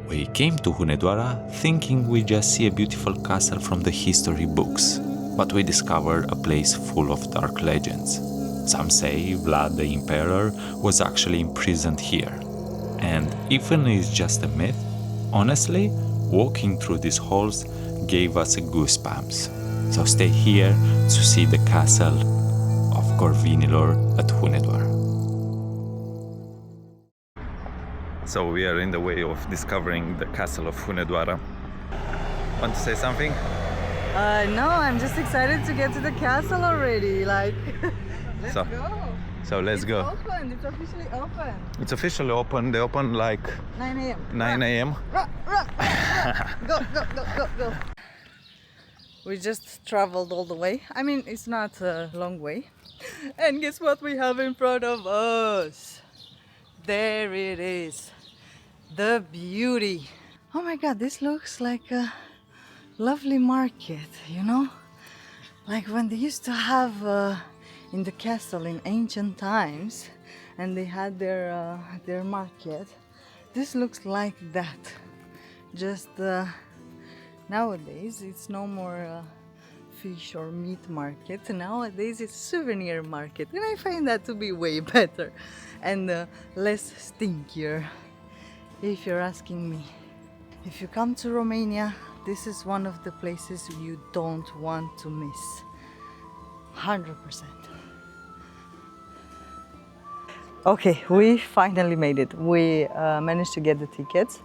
We came to Hunedoara thinking we just see a beautiful castle from the history books, but we discovered a place full of dark legends. Some say Vlad the Impaler was actually imprisoned here. And even if it's just a myth, honestly, walking through these halls gave us goosebumps. So stay here to see the castle of Corvinilor at Hunedoara. So we are in the way of discovering the castle of Hunedoara. Want to say something? No, I'm just excited to get to the castle already. Like, let's go. So let's go. It's open. It's officially open. It's officially open. They open like 9 a.m. 9 a.m. Go, go, go, go, go. We just traveled all the way. I mean, it's not a long way. And guess what we have in front of us? There it is. The beauty. Oh my God, this looks like a lovely market, you know? Like when they used to have in the castle in ancient times, and they had their market. This looks like that. Just nowadays it's no more fish or meat market. Nowadays it's souvenir market, and I find that to be way better and less stinkier, if you're asking me. If you come to Romania, this is one of the places you don't want to miss. 100%. Okay, we finally made it. We managed to get the tickets.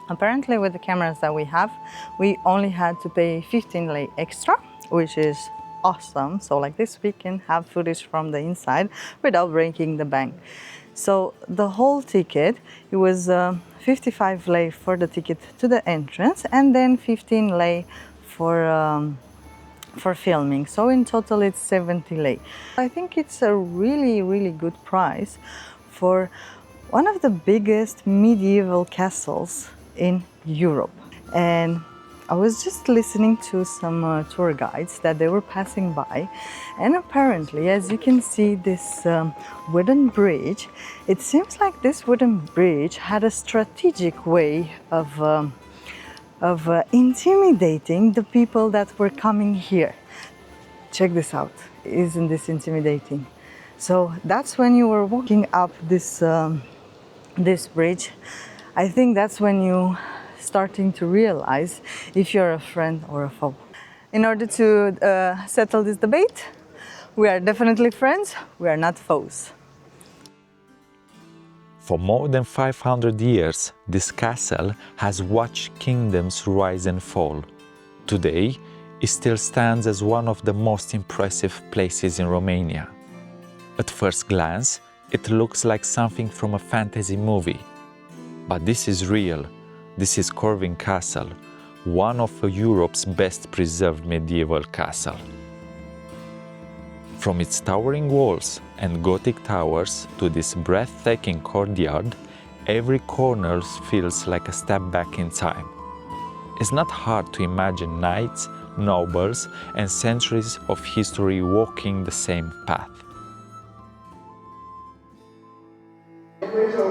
Apparently with the cameras that we have, we only had to pay 15 lei extra, which is awesome. So like this, we can have footage from the inside without breaking the bank. So the whole ticket, it was 55 lei for the ticket to the entrance, and then 15 lei for filming. So in total it's 70 lei. I think it's a really, really good price for one of the biggest medieval castles in Europe. And I was just listening to some tour guides that they were passing by, and apparently, as you can see this wooden bridge, it seems like this wooden bridge had a strategic way of intimidating the people that were coming here. Check this out. Isn't this intimidating? So that's when you were walking up this bridge. I think that's when you starting to realize if you're a friend or a foe. In order to settle this debate, we are definitely friends, we are not foes. For more than 500 years, this castle has watched kingdoms rise and fall. Today, it still stands as one of the most impressive places in Romania. At first glance, it looks like something from a fantasy movie. But this is real. This is Corvin Castle, one of Europe's best preserved medieval castles. From its towering walls and Gothic towers to this breathtaking courtyard, every corner feels like a step back in time. It's not hard to imagine knights, nobles, and centuries of history walking the same path.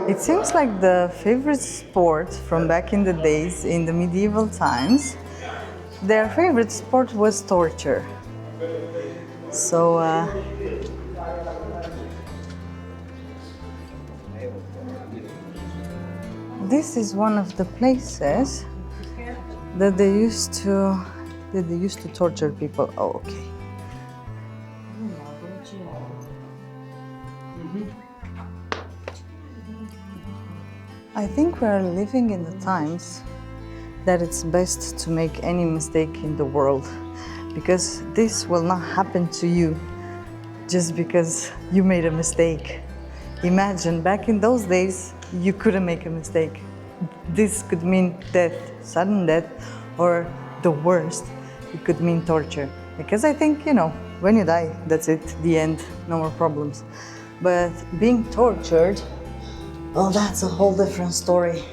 It seems like the favorite sport from back in the days, in the medieval times, their favorite sport was torture. So this is one of the places that they used to torture people. Oh, okay. I think we are living in the times that it's best to make any mistake in the world, because this will not happen to you just because you made a mistake. Imagine back in those days, you couldn't make a mistake. This could mean death, sudden death, or the worst, it could mean torture. Because I think, you know, when you die, that's it, the end, no more problems. But being tortured, well, that's a whole different story.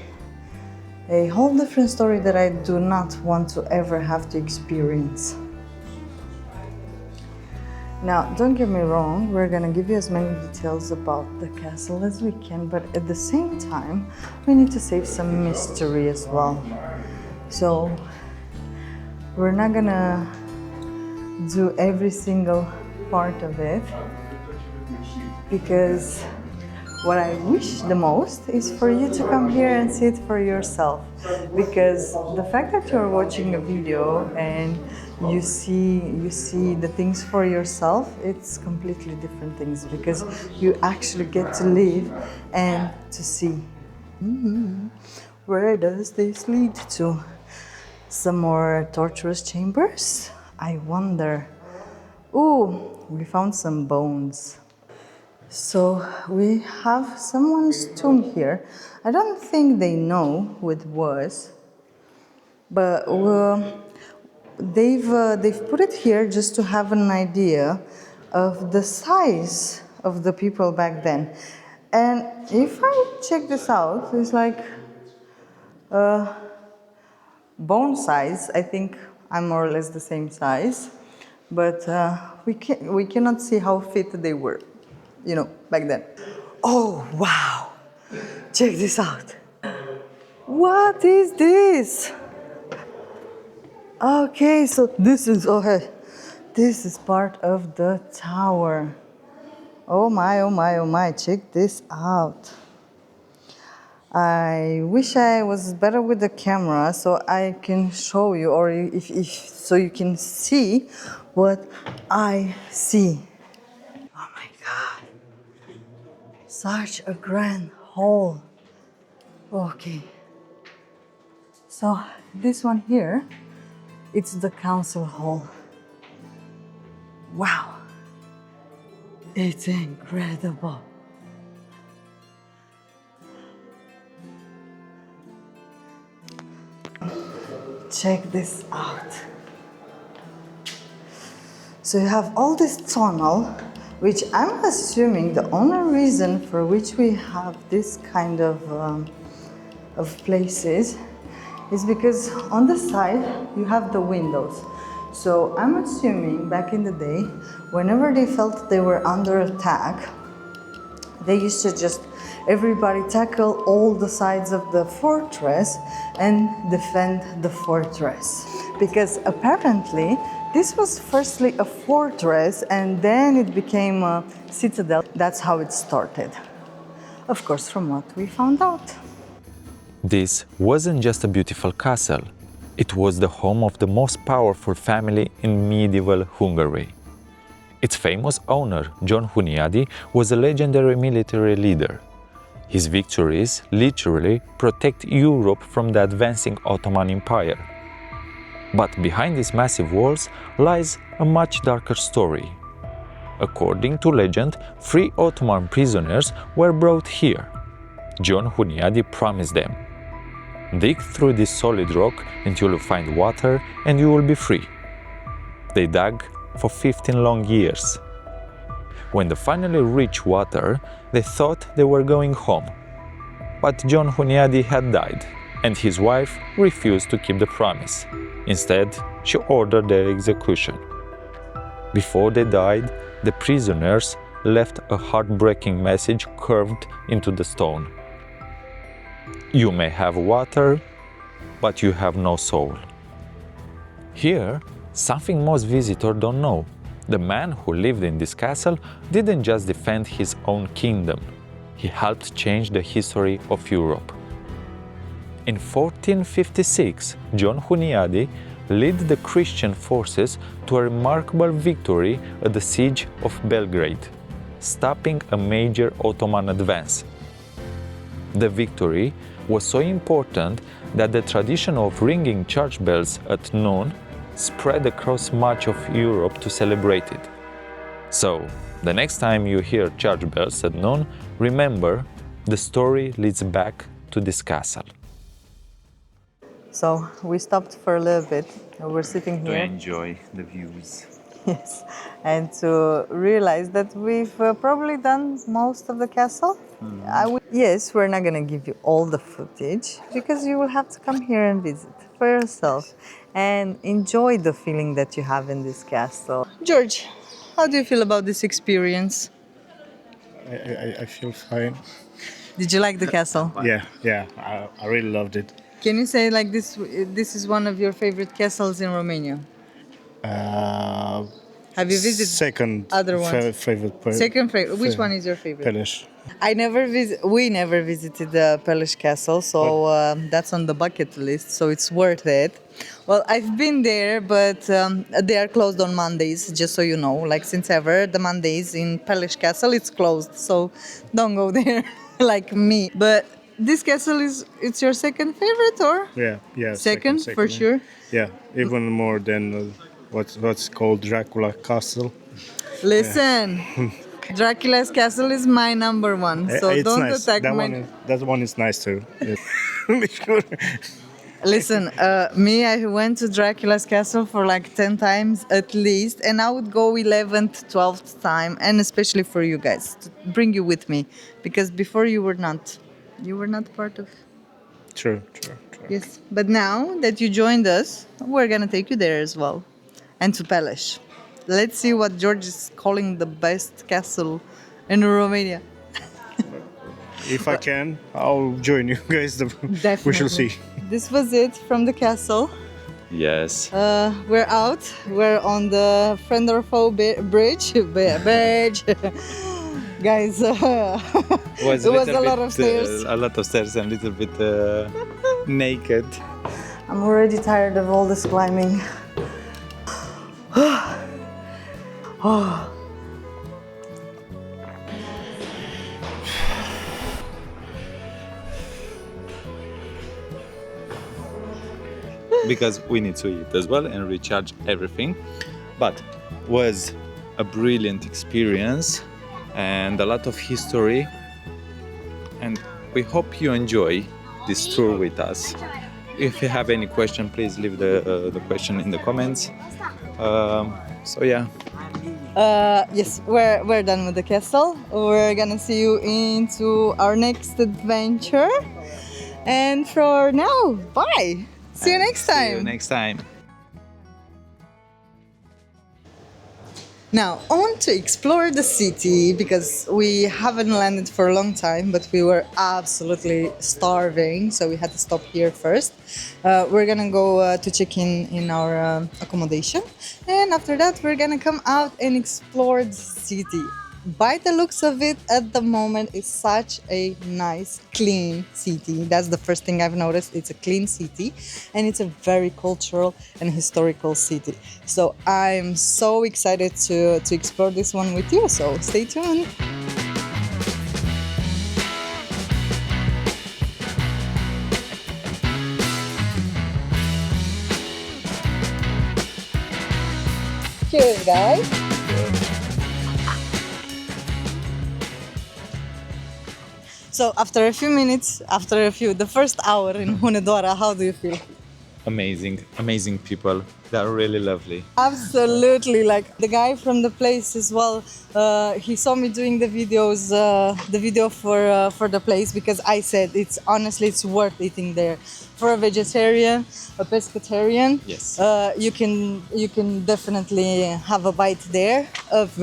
A whole different story that I do not want to ever have to experience. Now, don't get me wrong, we're gonna give you as many details about the castle as we can, but at the same time, we need to save some mystery as well. So, we're not gonna do every single part of it, because what I wish the most is for you to come here and see it for yourself. Because the fact that you're watching a video and you see the things for yourself, it's completely different things, because you actually get to live and to see. Where does this lead to? Some more torturous chambers? I wonder. Ooh, we found some bones. So we have someone's tomb here. I don't think they know who it was, but they've put it here just to have an idea of the size of the people back then. And if I check this out, it's like bone size. I think I'm more or less the same size, but we cannot see how fit they were, back then. Oh wow! Check this out. What is this? Okay, so this is part of the tower. Oh my, oh my, oh my, check this out. I wish I was better with the camera so I can show you, or if so you can see what I see. Oh my God. Such a grand hall. Okay. So this one here, it's the council hall. Wow. It's incredible. Check this out. So you have all this tunnel, which I'm assuming the only reason for which we have this kind of places is because on the side you have the windows. So I'm assuming back in the day, whenever they felt they were under attack, they used to just everybody tackle all the sides of the fortress and defend the fortress. Because apparently this was firstly a fortress and then it became a citadel. That's how it started. Of course, from what we found out. This wasn't just a beautiful castle, it was the home of the most powerful family in medieval Hungary. Its famous owner, John Hunedoara, was a legendary military leader. His victories literally protect Europe from the advancing Ottoman Empire. But behind these massive walls lies a much darker story. According to legend, 3 Ottoman prisoners were brought here. John Hunedoara promised them, "Dig through this solid rock until you find water and you will be free." They dug for 15 long years. When they finally reached water, they thought they were going home. But John Hunedoara had died, and his wife refused to keep the promise. Instead, she ordered their execution. Before they died, the prisoners left a heartbreaking message carved into the stone. "You may have water, but you have no soul." Here, something most visitors don't know. The man who lived in this castle didn't just defend his own kingdom, he helped change the history of Europe. In 1456, John Hunedoara led the Christian forces to a remarkable victory at the siege of Belgrade, stopping a major Ottoman advance. The victory was so important that the tradition of ringing church bells at noon spread across much of Europe to celebrate it. So, the next time you hear church bells at noon, remember, the story leads back to this castle. So we stopped for a little bit. We're sitting here. To enjoy the views. Yes, and to realize that we've probably done most of the castle. Yes, we're not gonna give you all the footage because you will have to come here and visit for yourself and enjoy the feeling that you have in this castle. George, how do you feel about this experience? I feel fine. Did you like the castle? Yeah, I really loved it. Can you say like this is one of your favorite castles in Romania? Uh, Have you visited Second other ones? favorite. Second favorite. Which one is your favorite? Palace. We never visited the Palace Castle, so that's on the bucket list. So it's worth it. Well, I've been there, but they are closed on Mondays. Just so you know, like since ever, the Mondays in Palace Castle it's closed. So don't go there, like me. But this castle it's your second favorite, or Yeah. second for yeah. sure. Yeah, even more than what's called Dracula Castle. Listen. Dracula's castle is my number one, so It's don't nice. attack my. That one is nice too. Yeah. Sure. Listen, me, I went to Dracula's castle for like 10 times at least, and I would go 11th, 12th time, and especially for you guys, to bring you with me, because before you were not. You were not part of. True. Yes, but now that you joined us, we're gonna take you there as well, and to Palace. Let's see what George is calling the best castle in Romania. If I can, I'll join you guys. Definitely. We shall see. This was it from the castle. Yes. We're out. We're on the Frenderfo bridge. Bridge. Guys, it was a lot of stairs. A lot of stairs and a little bit naked. I'm already tired of all this climbing. Because we need to eat as well and recharge everything. But was a brilliant experience and a lot of history. And we hope you enjoy this tour with us. If you have any question, please leave the question in the comments. So yeah. Yes, we're done with the castle. We're gonna see you into our next adventure. And for now, bye. See you next time. See you next time. Now, on to explore the city, because we haven't landed for a long time, but we were absolutely starving, so we had to stop here first. We're gonna go to check in our accommodation, and after that we're gonna come out and explore the city. By the looks of it, at the moment, it's such a nice, clean city. That's the first thing I've noticed. It's a clean city, and it's a very cultural and historical city. So I'm so excited to explore this one with you, so stay tuned. Cheers, guys. So after a few minutes, the first hour in Hunedoara, how do you feel? Amazing people. They are really lovely. Absolutely, like the guy from the place as well. He saw me doing the video for the place, because I said it's worth eating there. For a vegetarian, a pescatarian, Yes. you can definitely have a bite there,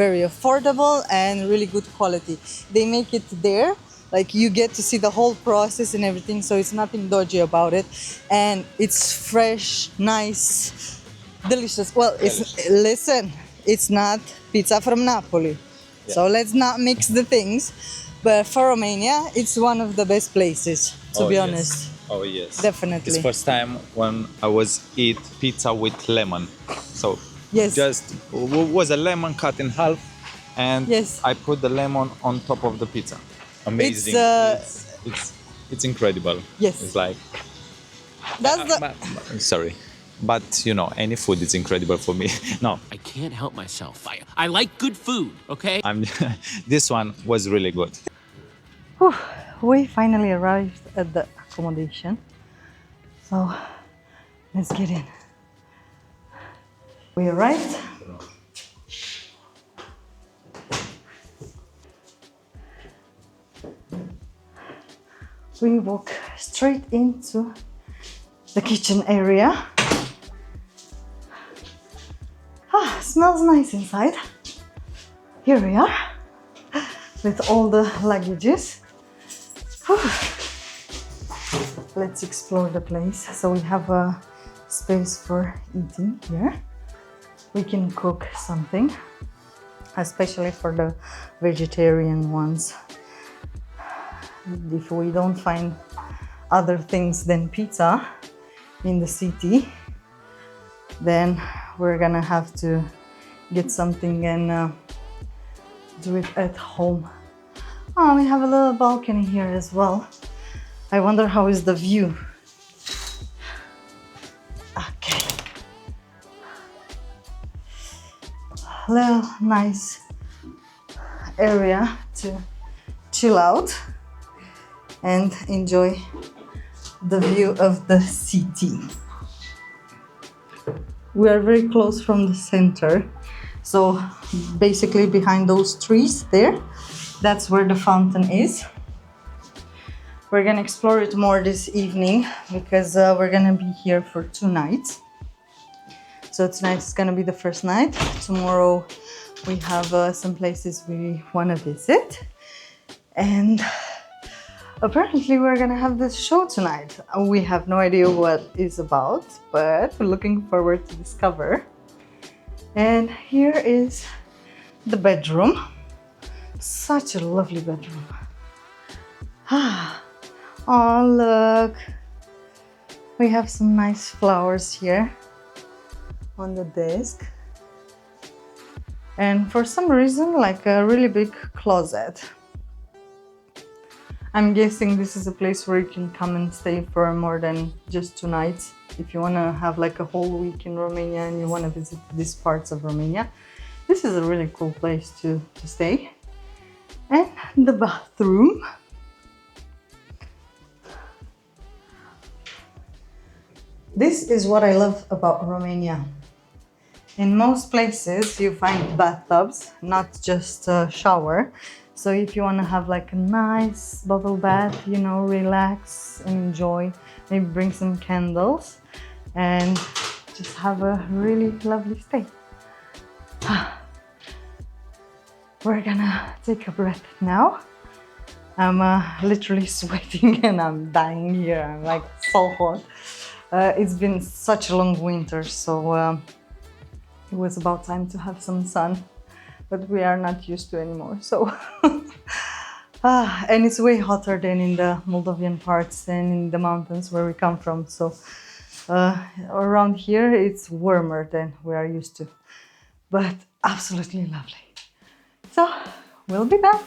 very affordable and really good quality. They make it there. Like, you get to see the whole process and everything, so it's nothing dodgy about it. And it's fresh, nice, delicious. Well, it's not pizza from Napoli. Yeah. So let's not mix the things. But for Romania, it's one of the best places, to be honest. Oh yes. Definitely. It's first time when I was eat pizza with lemon. So yes. Just was a lemon cut in half, and yes. I put the lemon on top of the pizza. Amazing. It's incredible. Yes. It's like that's sorry, but you know, any food is incredible for me. No, I can't help myself. I like good food. Okay. This one was really good. Whew. We finally arrived at the accommodation, so let's get in. We arrived. We walk straight into the kitchen area. Smells nice inside. Here we are with all the luggages. Whew. Let's explore the place. So we have a space for eating here. We can cook something, especially for the vegetarian ones. If we don't find other things than pizza in the city, then we're gonna have to get something and do it at home. Oh, we have a little balcony here as well. I wonder how is the view. Okay. Little nice area to chill out and enjoy the view of the city. We are very close from the center, so basically behind those trees there, that's where the fountain is. We're gonna explore it more this evening because we're gonna be here for 2 nights. So tonight is gonna be the first night. Tomorrow we have some places we wanna visit, and apparently we're gonna have this show tonight. We have no idea what it's about, but we're looking forward to discover. And here is the bedroom. Such a lovely bedroom. Oh, look. We have some nice flowers here on the desk. And for some reason, like a really big closet. I'm guessing this is a place where you can come and stay for more than just 2 nights. If you want to have like a whole week in Romania and you want to visit these parts of Romania, this is a really cool place to stay. And the bathroom. This is what I love about Romania. In most places you find bathtubs, not just a shower. So if you want to have like a nice bubble bath, you know, relax and enjoy, maybe bring some candles and just have a really lovely stay. We're gonna take a breath now. I'm literally sweating and I'm dying here. I'm like so hot. It's been such a long winter, so it was about time to have some sun. But we are not used to anymore, so and it's way hotter than in the Moldovan parts and in the mountains where we come from, so around here it's warmer than we are used to, but absolutely lovely. So we'll be back.